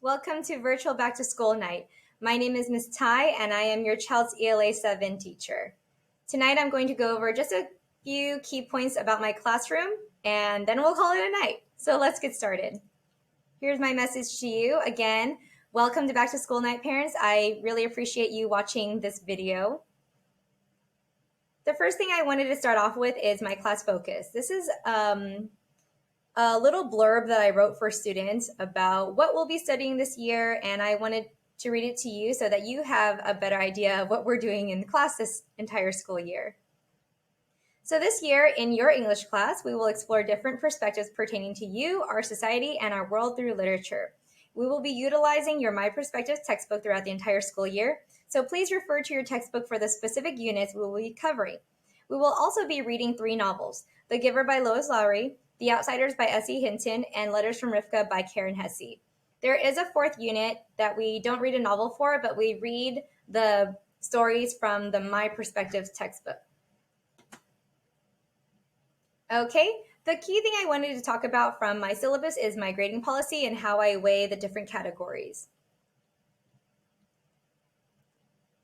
Welcome to Virtual Back to School Night. My name is Ms. Tai and I am your child's ELA 7 teacher. Tonight I'm going to go over just a few key points about my classroom and then we'll call it a night. So let's get started. Here's my message to you. Again, welcome to Back to School Night, parents. I really appreciate you watching this video. The first thing I wanted to start off with is my class focus. This is a little blurb that I wrote for students about what we'll be studying this year, and I wanted to read it to you so that you have a better idea of what we're doing in class this entire school year. So this year in your English class, we will explore different perspectives pertaining to you, our society, and our world through literature. We will be utilizing your My Perspectives textbook throughout the entire school year, so please refer to your textbook for the specific units we will be covering. We will also be reading 3 novels, The Giver by Lois Lowry, The Outsiders by S.E. Hinton, and Letters from Rivka by Karen Hesse. There is a 4th unit that we don't read a novel for, but we read the stories from the My Perspectives textbook. Okay, the key thing I wanted to talk about from my syllabus is my grading policy and how I weigh the different categories.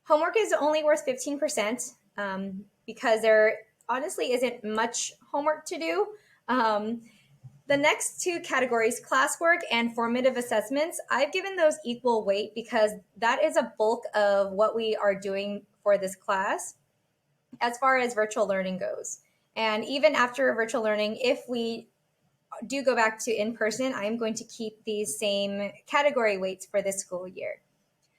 Homework is only worth 15% because there honestly isn't much homework to do. The next 2 categories, classwork and formative assessments, I've given those equal weight because that is a bulk of what we are doing for this class as far as virtual learning goes. And even after virtual learning, if we do go back to in-person, I'm going to keep these same category weights for this school year.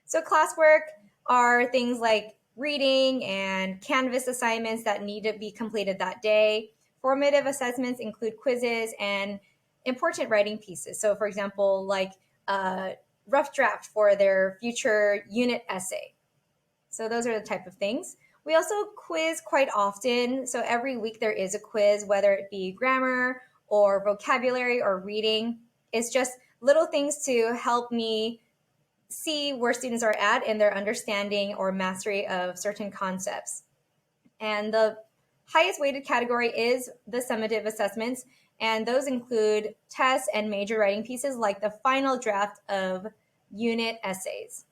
So classwork are things like reading and Canvas assignments that need to be completed that day. Formative assessments include quizzes and important writing pieces. So for example, like a rough draft for their future unit essay. So those are the type of things. We also quiz quite often. So every week there is a quiz, whether it be grammar or vocabulary or reading. It's just little things to help me see where students are at in their understanding or mastery of certain concepts. And the highest weighted category is the summative assessments, and those include tests and major writing pieces like the final draft of unit essays.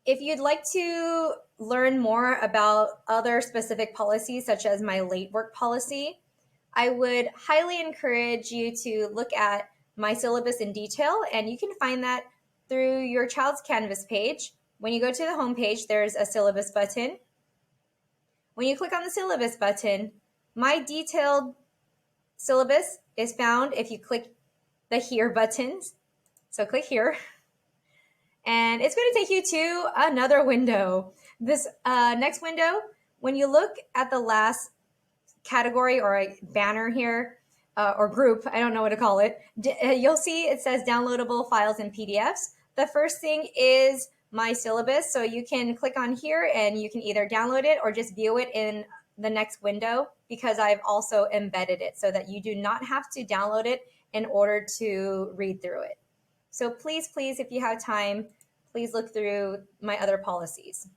If you'd like to learn more about other specific policies, such as my late work policy, I would highly encourage you to look at my syllabus in detail, and you can find that through your child's Canvas page. When you go to the home page, there's a syllabus button. When you click on the syllabus button, my detailed syllabus is found if you click the Here buttons. So click here. And it's going to take you to another window. This next window, when you look at the last category or a banner here, or group, I don't know what to call it, you'll see it says downloadable files and PDFs. The first thing is my syllabus, so you can click on here and you can either download it or just view it in the next window, because I've also embedded it so that you do not have to download it in order to read through it. So please, if you have time, please look through my other policies.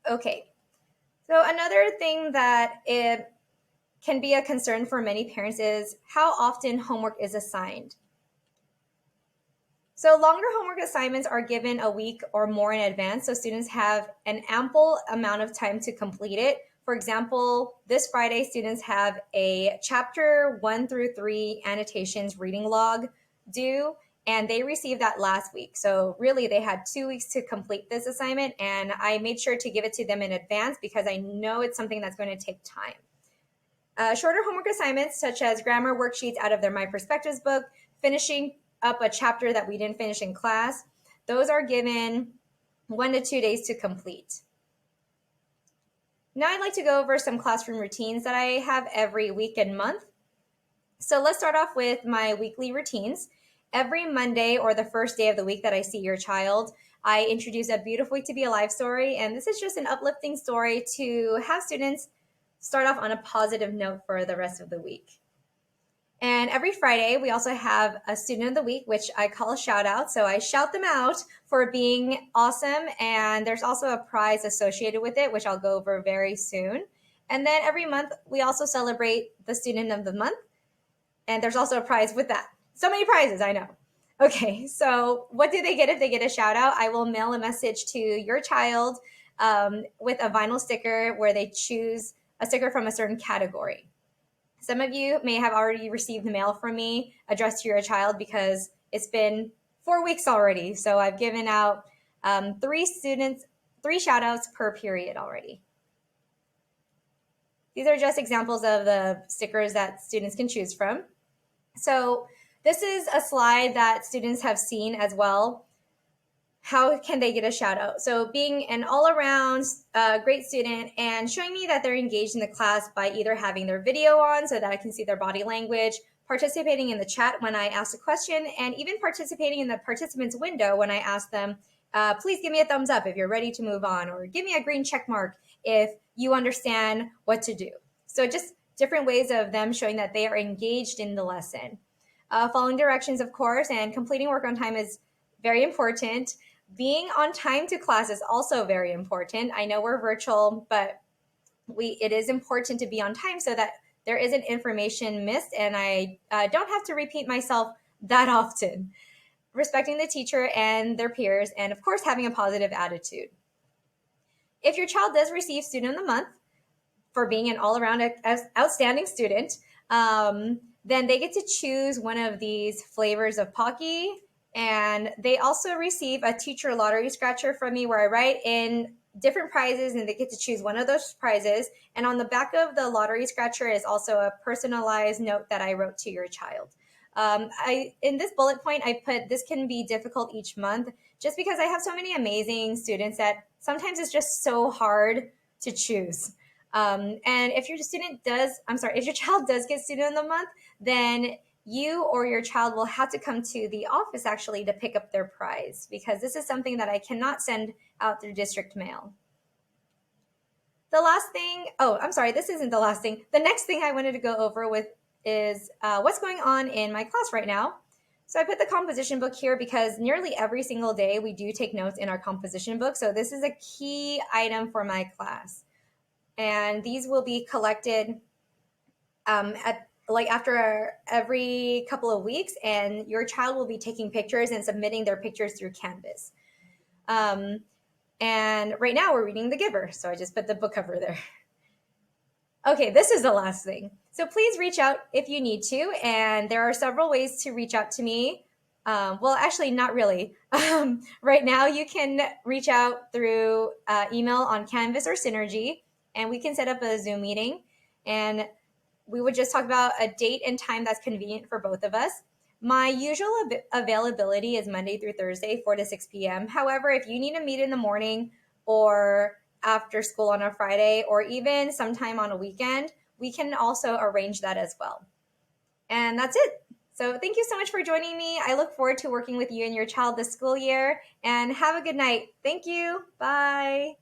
Okay, so another thing that it can be a concern for many parents is how often homework is assigned. So longer homework assignments are given a week or more in advance, so students have an ample amount of time to complete it. For example, this Friday, students have a chapter 1 through 3 annotations reading log due, and they received that last week. So really, they had 2 weeks to complete this assignment, and I made sure to give it to them in advance because I know it's something that's going to take time. Shorter homework assignments, such as grammar worksheets out of their My Perspectives book, finishing up a chapter that we didn't finish in class, those are given 1 to 2 days to complete. Now I'd like to go over some classroom routines that I have every week and month. So let's start off with my weekly routines. Every Monday or the first day of the week that I see your child, I introduce a Beautiful Week to Be Alive story, and this is just an uplifting story to have students start off on a positive note for the rest of the week. And every Friday, we also have a student of the week, which I call a shout out. So I shout them out for being awesome. And there's also a prize associated with it, which I'll go over very soon. And then every month, we also celebrate the student of the month. And there's also a prize with that. So many prizes, I know. Okay, so what do they get if they get a shout out? I will mail a message to your child with a vinyl sticker where they choose a sticker from a certain category. Some of you may have already received the mail from me addressed to your child because it's been 4 weeks already. So I've given out three shout outs per period already. These are just examples of the stickers that students can choose from. So this is a slide that students have seen as well. How can they get a shout out? So being an all around great student and showing me that they're engaged in the class by either having their video on so that I can see their body language, participating in the chat when I ask a question, and even participating in the participants window when I ask them, please give me a thumbs up if you're ready to move on, or give me a green check mark if you understand what to do. So just different ways of them showing that they are engaged in the lesson. Following directions, of course, and completing work on time is very important. Being on time to class is also very important. I know we're virtual, but it is important to be on time so that there isn't information missed and I don't have to repeat myself that often. Respecting the teacher and their peers, and of course, having a positive attitude. If your child does receive Student of the Month for being an all around outstanding student, then they get to choose one of these flavors of Pocky. And they also receive a teacher lottery scratcher from me where I write in different prizes and they get to choose one of those prizes. And on the back of the lottery scratcher is also a personalized note that I wrote to your child. In this bullet point, I put this can be difficult each month just because I have so many amazing students that sometimes it's just so hard to choose. And if your child does get Student of the Month, then you or your child will have to come to the office actually to pick up their prize because this is something that I cannot send out through district mail. The last thing, this isn't the last thing. The next thing I wanted to go over with is what's going on in my class right now. So I put the composition book here because nearly every single day we do take notes in our composition book. So this is a key item for my class. And these will be collected after every couple of weeks, and your child will be taking pictures and submitting their pictures through Canvas. And right now we're reading The Giver, so I just put the book cover there. Okay, this is the last thing. So please reach out if you need to, and there are several ways to reach out to me. Well, actually, not really. Right now, you can reach out through email on Canvas or Synergy, and we can set up a Zoom meeting. And we would just talk about a date and time that's convenient for both of us. My usual availability is Monday through Thursday, 4 to 6 p.m. However, if you need to meet in the morning or after school on a Friday or even sometime on a weekend, we can also arrange that as well. And that's it. So thank you so much for joining me. I look forward to working with you and your child this school year, and have a good night. Thank you. Bye.